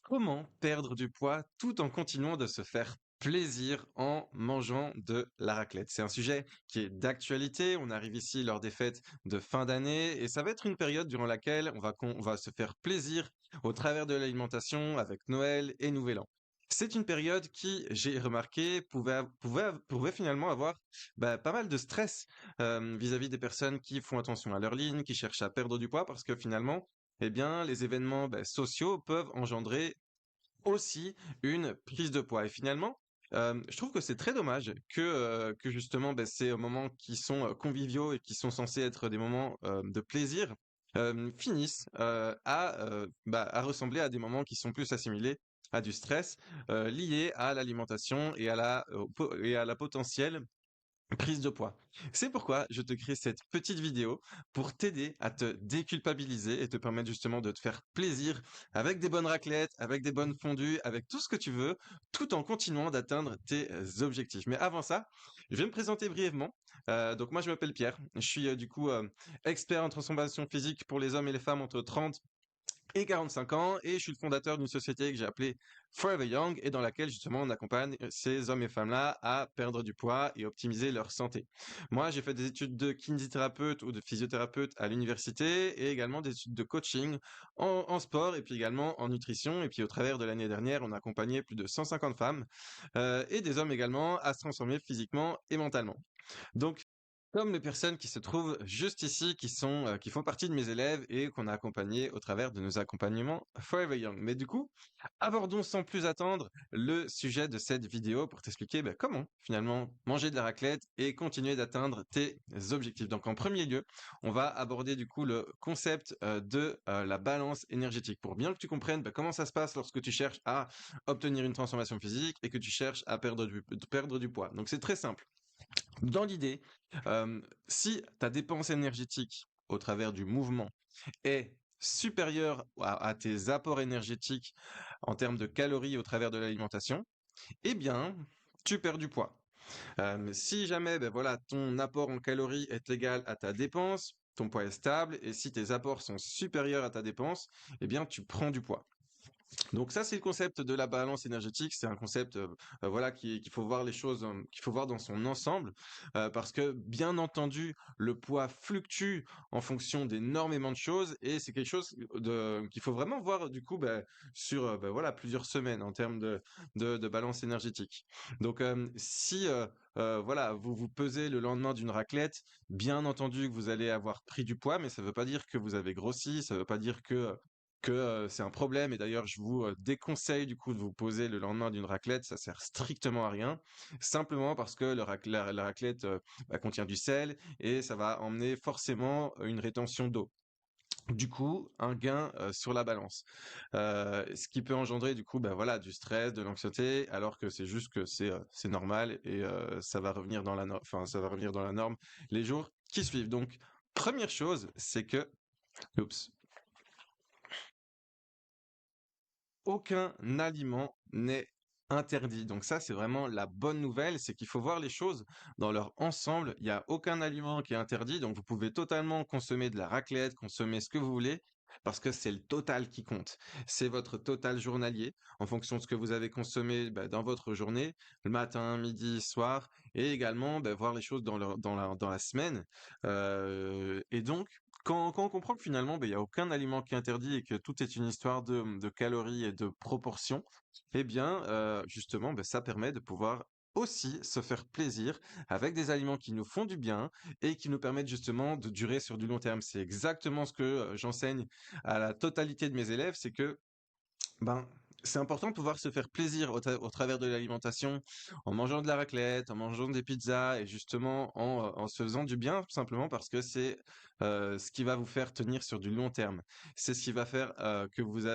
Comment perdre du poids tout en continuant de se faire plaisir en mangeant de la raclette? C'est un sujet qui est d'actualité. On arrive ici lors des fêtes de fin d'année et ça va être une période durant laquelle on va se faire plaisir au travers de l'alimentation avec Noël et Nouvel An. C'est une période qui, j'ai remarqué, pouvait finalement avoir pas mal de stress vis-à-vis des personnes qui font attention à leur ligne, qui cherchent à perdre du poids parce que finalement, eh bien, les événements sociaux peuvent engendrer aussi une prise de poids et finalement, je trouve que c'est très dommage que justement, ces moments qui sont, conviviaux et qui sont censés être des moments, de plaisir, finissent, à ressembler à des moments qui sont plus assimilés à du stress, lié à l'alimentation et à la potentielle prise de poids. C'est pourquoi je te crée cette petite vidéo pour t'aider à te déculpabiliser et te permettre justement de te faire plaisir avec des bonnes raclettes, avec des bonnes fondues, avec tout ce que tu veux, tout en continuant d'atteindre tes objectifs. Mais avant ça, je vais me présenter brièvement. Donc moi je m'appelle Pierre, je suis expert en transformation physique pour les hommes et les femmes entre 30 et 45 ans et je suis le fondateur d'une société que j'ai appelée Forever Young et dans laquelle justement on accompagne ces hommes et femmes-là à perdre du poids et optimiser leur santé. Moi, j'ai fait des études de kinésithérapeute ou de physiothérapeute à l'université et également des études de coaching en sport et puis également en nutrition. Et puis au travers de l'année dernière, on a accompagné plus de 150 femmes et des hommes également à se transformer physiquement et mentalement. Donc, comme les personnes qui se trouvent juste ici, qui font partie de mes élèves et qu'on a accompagnés au travers de nos accompagnements Forever Young. Mais du coup, abordons sans plus attendre le sujet de cette vidéo pour t'expliquer comment finalement manger de la raclette et continuer d'atteindre tes objectifs. Donc en premier lieu, on va aborder du coup le concept de la balance énergétique pour bien que tu comprennes comment ça se passe lorsque tu cherches à obtenir une transformation physique et que tu cherches à perdre du poids. Donc c'est très simple. Dans l'idée, si ta dépense énergétique au travers du mouvement est supérieure à tes apports énergétiques en termes de calories au travers de l'alimentation, eh bien, tu perds du poids. Si jamais, voilà, ton apport en calories est égal à ta dépense, ton poids est stable, et si tes apports sont supérieurs à ta dépense, eh bien, tu prends du poids. Donc ça, c'est le concept de la balance énergétique. C'est un concept, voilà, qu'il faut voir les choses, qu'il faut voir dans son ensemble, parce que bien entendu, le poids fluctue en fonction d'énormément de choses, et c'est quelque chose qu'il faut vraiment voir du coup sur voilà plusieurs semaines en termes de balance énergétique. Donc si voilà, vous vous pesez le lendemain d'une raclette, bien entendu que vous allez avoir pris du poids, mais ça ne veut pas dire que vous avez grossi, ça ne veut pas dire que c'est un problème et d'ailleurs je vous déconseille du coup de vous poser le lendemain d'une raclette, ça sert strictement à rien, simplement parce que la raclette contient du sel et ça va emmener forcément une rétention d'eau. Du coup, un gain sur la balance, ce qui peut engendrer du coup, voilà, du stress, de l'anxiété, alors que c'est juste que c'est normal et ça va revenir dans la enfin ça va revenir dans la norme les jours qui suivent. Donc, première chose, c'est que, oups, aucun aliment n'est interdit. Donc ça, c'est vraiment la bonne nouvelle, c'est qu'il faut voir les choses dans leur ensemble. Il n'y a aucun aliment qui est interdit, donc vous pouvez totalement consommer de la raclette, consommer ce que vous voulez, parce que c'est le total qui compte. C'est votre total journalier, en fonction de ce que vous avez consommé dans votre journée, le matin, midi, soir, et également voir les choses dans la semaine. Et donc, quand on comprend que finalement, il y a aucun aliment qui est interdit et que tout est une histoire de calories et de proportions, eh bien, justement, ça permet de pouvoir aussi se faire plaisir avec des aliments qui nous font du bien et qui nous permettent justement de durer sur du long terme. C'est exactement ce que j'enseigne à la totalité de mes élèves, c'est que ben, c'est important de pouvoir se faire plaisir au travers de l'alimentation, en mangeant de la raclette, en mangeant des pizzas et justement en se faisant du bien, tout simplement parce que c'est ce qui va vous faire tenir sur du long terme. C'est ce qui va faire que vous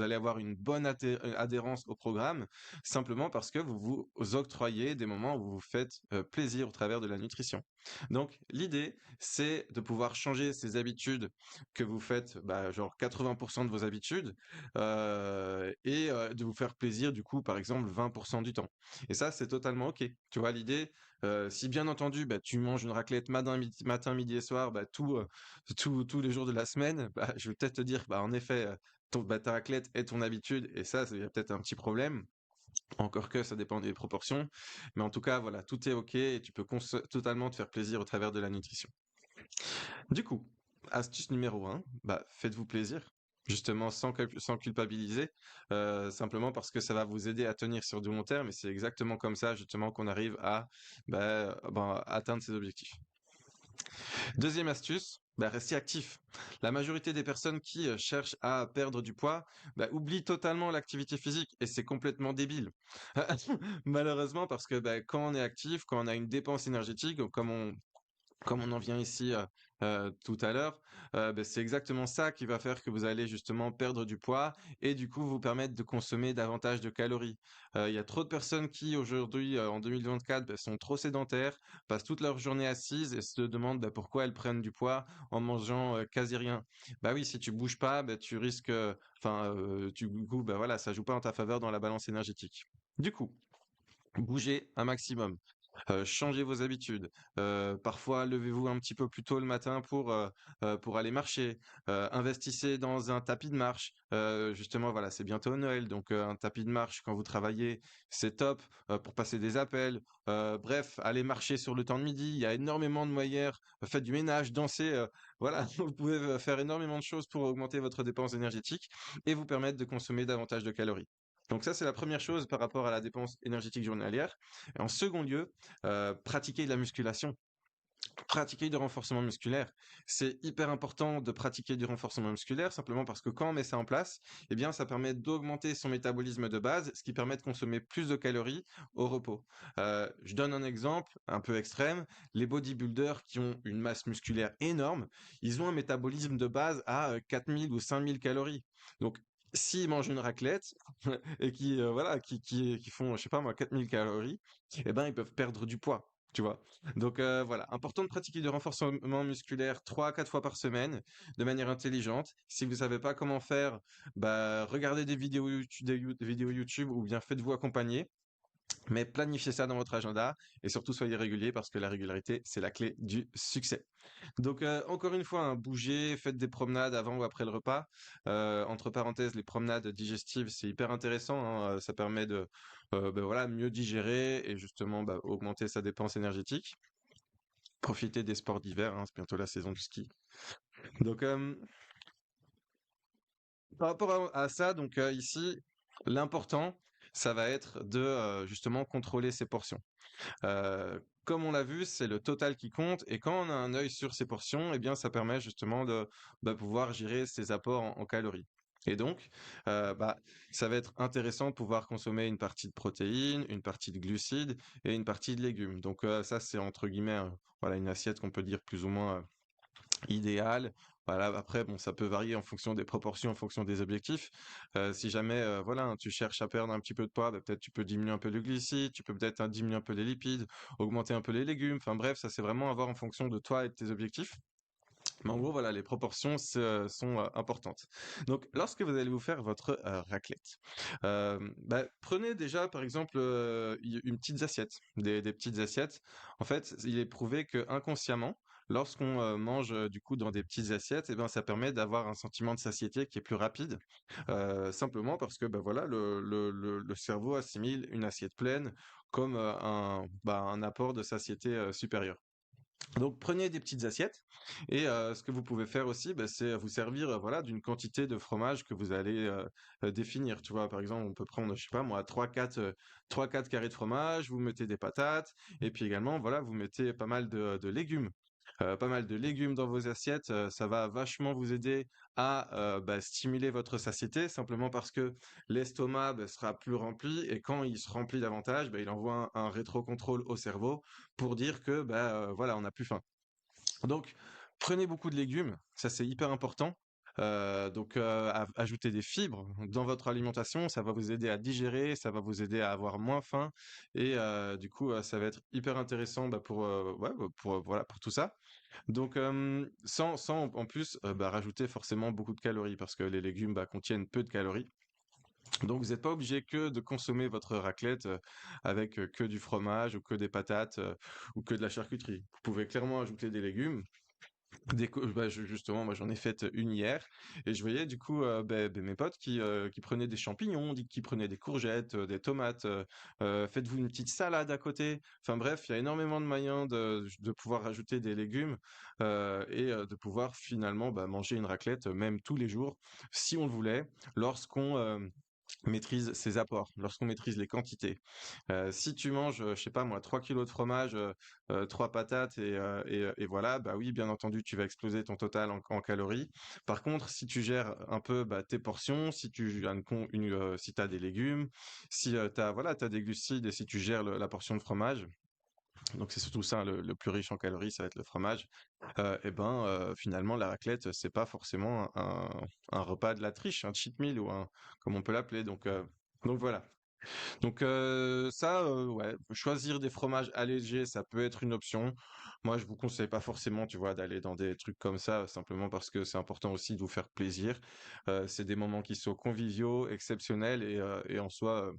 allez avoir une bonne adhérence au programme, simplement parce que vous vous octroyez des moments où vous vous faites plaisir au travers de la nutrition. Donc l'idée, c'est de pouvoir changer ces habitudes que vous faites, genre 80% de vos habitudes, et de vous faire plaisir du coup, par exemple 20% du temps. Et ça, c'est totalement OK. Tu vois l'idée? Si bien entendu, tu manges une raclette matin, midi et soir, tous les jours de la semaine, je vais peut-être te dire, en effet, ta raclette est ton habitude, et ça, il y a peut-être un petit problème. Encore que ça dépend des proportions. Mais en tout cas, voilà, tout est OK et tu peux totalement te faire plaisir au travers de la nutrition. Du coup, astuce numéro un, bah, faites-vous plaisir. Justement, sans culpabiliser, simplement parce que ça va vous aider à tenir sur du long terme, et c'est exactement comme ça, justement, qu'on arrive à atteindre ses objectifs. Deuxième astuce, bah, restez actif. La majorité des personnes qui cherchent à perdre du poids oublient totalement l'activité physique, et c'est complètement débile. Malheureusement, parce que quand on est actif, quand on a une dépense énergétique, comme on en vient ici tout à l'heure, c'est exactement ça qui va faire que vous allez justement perdre du poids et du coup vous permettre de consommer davantage de calories. Il y a trop de personnes qui aujourd'hui, en 2024, sont trop sédentaires, passent toute leur journée assises et se demandent pourquoi elles prennent du poids en mangeant quasi rien. Bah oui, si tu bouges pas, tu risques, du coup, voilà, ça joue pas en ta faveur dans la balance énergétique. Du coup, bougez un maximum. Changez vos habitudes. Parfois, levez-vous un petit peu plus tôt le matin pour aller marcher. Investissez dans un tapis de marche. Justement, voilà, c'est bientôt Noël, donc un tapis de marche quand vous travaillez, c'est top pour passer des appels. Bref, allez marcher sur le temps de midi. Il y a énormément de moyens. Faites du ménage, dansez. Voilà, vous pouvez faire énormément de choses pour augmenter votre dépense énergétique et vous permettre de consommer davantage de calories. Donc ça, c'est la première chose par rapport à la dépense énergétique journalière. Et en second lieu, pratiquer de la musculation, pratiquer du renforcement musculaire. C'est hyper important de pratiquer du renforcement musculaire, simplement parce que quand on met ça en place, eh bien, ça permet d'augmenter son métabolisme de base, ce qui permet de consommer plus de calories au repos. Je donne un exemple un peu extrême. Les bodybuilders qui ont une masse musculaire énorme, ils ont un métabolisme de base à 4000 ou 5000 calories. Donc, s'ils mangent une raclette et qui font, je sais pas moi, 4000 calories, eh ben, ils peuvent perdre du poids. Tu vois. Donc voilà, important de pratiquer du renforcement musculaire 3 à 4 fois par semaine de manière intelligente. Si vous savez pas comment faire, regardez des vidéos YouTube, des vidéos YouTube ou bien faites-vous accompagner. Mais planifiez ça dans votre agenda et surtout soyez régulier parce que la régularité, c'est la clé du succès. Donc encore une fois, hein, bougez, faites des promenades avant ou après le repas. Entre parenthèses, les promenades digestives, c'est hyper intéressant, hein, ça permet de voilà, mieux digérer et justement augmenter sa dépense énergétique. Profiter des sports d'hiver, hein, c'est bientôt la saison du ski. Donc par rapport à ça, donc ici, l'important, ça va être de justement contrôler ses portions. Comme on l'a vu, c'est le total qui compte et quand on a un œil sur ces portions, eh bien, ça permet justement de pouvoir gérer ses apports en calories. Et donc, ça va être intéressant de pouvoir consommer une partie de protéines, une partie de glucides et une partie de légumes. Donc ça, c'est entre guillemets, voilà, une assiette qu'on peut dire plus ou moins idéal. Voilà, après, bon, ça peut varier en fonction des proportions, en fonction des objectifs. Si jamais, voilà, hein, tu cherches à perdre un petit peu de poids, peut-être tu peux diminuer un peu le glucide, tu peux peut-être diminuer un peu les lipides, augmenter un peu les légumes. Enfin bref, ça c'est vraiment à voir en fonction de toi et de tes objectifs. Mais en gros, voilà, les proportions sont importantes. Donc, lorsque vous allez vous faire votre raclette, prenez déjà, par exemple, une petite assiette, des petites assiettes. En fait, il est prouvé que inconsciemment, lorsqu'on mange du coup dans des petites assiettes, eh ben, ça permet d'avoir un sentiment de satiété qui est plus rapide, simplement parce que, voilà, le cerveau assimile une assiette pleine comme un apport de satiété supérieur. Donc prenez des petites assiettes et ce que vous pouvez faire aussi, c'est vous servir, voilà, d'une quantité de fromage que vous allez, définir. Tu vois? Par exemple, on peut prendre, je sais pas moi, 3-4 carrés de fromage, vous mettez des patates et puis également, voilà, vous mettez pas mal de légumes. Pas mal de légumes dans vos assiettes, ça va vachement vous aider à, stimuler votre satiété, simplement parce que l'estomac, sera plus rempli et quand il se remplit davantage, il envoie un rétrocontrôle au cerveau pour dire que, voilà, on n'a plus faim. Donc, prenez beaucoup de légumes, ça c'est hyper important. Donc, ajoutez des fibres dans votre alimentation, ça va vous aider à digérer, ça va vous aider à avoir moins faim et du coup, ça va être hyper intéressant voilà, pour tout ça. Donc, sans en plus rajouter forcément beaucoup de calories parce que les légumes contiennent peu de calories. Donc vous n'êtes pas obligé que de consommer votre raclette avec que du fromage ou que des patates ou que de la charcuterie. Vous pouvez clairement ajouter des légumes Justement, moi j'en ai fait une hier et je voyais du coup mes potes qui prenaient des champignons, qui prenaient des courgettes, des tomates. Faites-vous une petite salade à côté. Enfin bref, il y a énormément de moyens de pouvoir rajouter des légumes et de pouvoir finalement manger une raclette même tous les jours si on le voulait, lorsqu'on maîtrise ses apports, lorsqu'on maîtrise les quantités. Si tu manges, je sais pas moi, 3 kilos de fromage, 3 patates et voilà, bah oui, bien entendu, tu vas exploser ton total en calories. Par contre, si tu gères un peu, tes portions, si tu as si tu des légumes, si, tu voilà, tu des glucides et si tu gères la portion de fromage, donc c'est surtout ça le plus riche en calories, ça va être le fromage, finalement la raclette, c'est pas forcément un repas de la triche, un cheat meal ou un comme on peut l'appeler donc voilà. Donc ça, ouais, choisir des fromages allégés, ça peut être une option. Moi, je vous conseille pas forcément, tu vois, d'aller dans des trucs comme ça, simplement parce que c'est important aussi de vous faire plaisir. C'est des moments qui sont conviviaux, exceptionnels et en soi,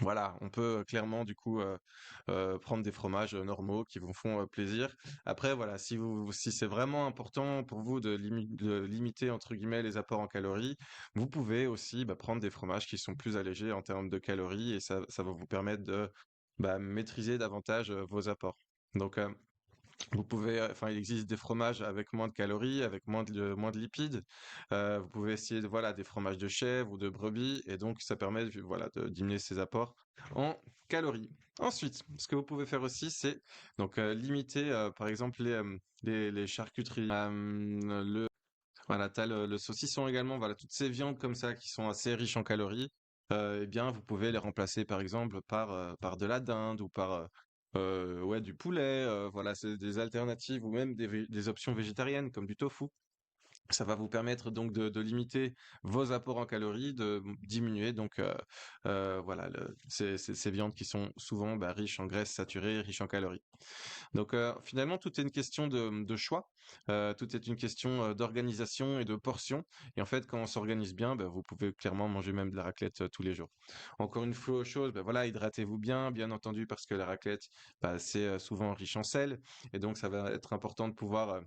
voilà, on peut clairement du coup prendre des fromages normaux qui vous font plaisir. Après, voilà, si c'est vraiment important pour vous de limiter entre guillemets les apports en calories, vous pouvez aussi prendre des fromages qui sont plus allégés en termes de calories et ça va vous permettre de maîtriser davantage vos apports. Donc, vous pouvez, enfin, il existe des fromages avec moins de calories, avec moins de lipides. Vous pouvez essayer voilà, des fromages de chèvre ou de brebis, et donc ça permet, voilà, de diminuer ses apports en calories. Ensuite, ce que vous pouvez faire aussi, c'est donc limiter, par exemple, les charcuteries, voilà, t'as le saucisson également, voilà, toutes ces viandes comme ça qui sont assez riches en calories, eh bien, vous pouvez les remplacer par exemple par de la dinde ou par ouais, du poulet, voilà, c'est des alternatives ou même des options végétariennes comme du tofu. Ça va vous permettre donc de limiter vos apports en calories, de diminuer donc voilà, ces viandes qui sont souvent riches en graisses saturées, riches en calories. Donc finalement, tout est une question de choix, tout est une question d'organisation et de portions. Et en fait, quand on s'organise bien, vous pouvez clairement manger même de la raclette tous les jours. Encore une fois, chose, voilà, hydratez-vous bien, bien entendu, parce que la raclette, c'est souvent riche en sel, et donc ça va être important de pouvoir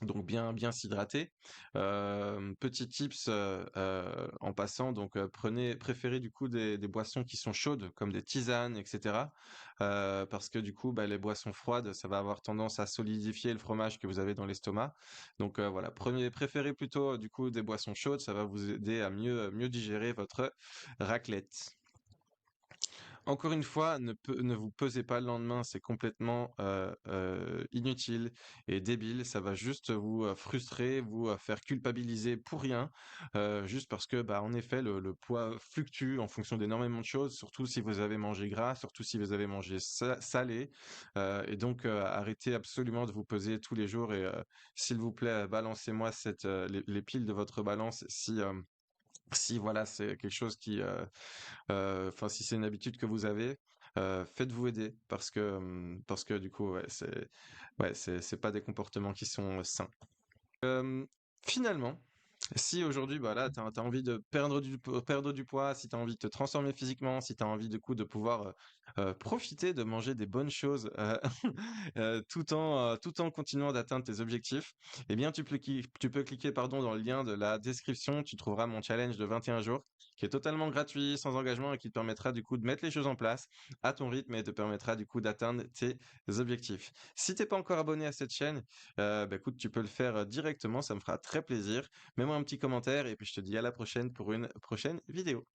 donc bien s'hydrater. Petit tips, en passant, donc préférez du coup des boissons qui sont chaudes, comme des tisanes et cetera. Parce que du coup, les boissons froides, ça va avoir tendance à solidifier le fromage que vous avez dans l'estomac. Donc voilà, préférez plutôt du coup des boissons chaudes, ça va vous aider à mieux digérer votre raclette. Encore une fois, ne vous pesez pas le lendemain, c'est complètement inutile et débile. Ça va juste vous frustrer, vous faire culpabiliser pour rien, juste parce que, en effet, le poids fluctue en fonction d'énormément de choses, surtout si vous avez mangé gras, surtout si vous avez mangé salé. Et donc, arrêtez absolument de vous peser tous les jours et s'il vous plaît, balancez-moi les piles de votre balance si voilà, c'est quelque chose enfin, si c'est une habitude que vous avez, faites-vous aider parce que du coup, ouais, c'est pas des comportements qui sont sains. Hem, Finalement, si aujourd'hui, là, tu as envie de perdre du poids, si tu as envie de te transformer physiquement, si tu as envie du coup de pouvoir, profiter de manger des bonnes choses, tout en continuant d'atteindre tes objectifs, eh bien tu peux cliquer pardon dans le lien de la description, tu trouveras mon challenge de 21 jours qui est totalement gratuit, sans engagement et qui te permettra du coup de mettre les choses en place à ton rythme et te permettra du coup d'atteindre tes objectifs. Si t'es pas encore abonné à cette chaîne, écoute, tu peux le faire directement, ça me fera très plaisir. Mets-moi un petit commentaire et puis je te dis à la prochaine pour une prochaine vidéo.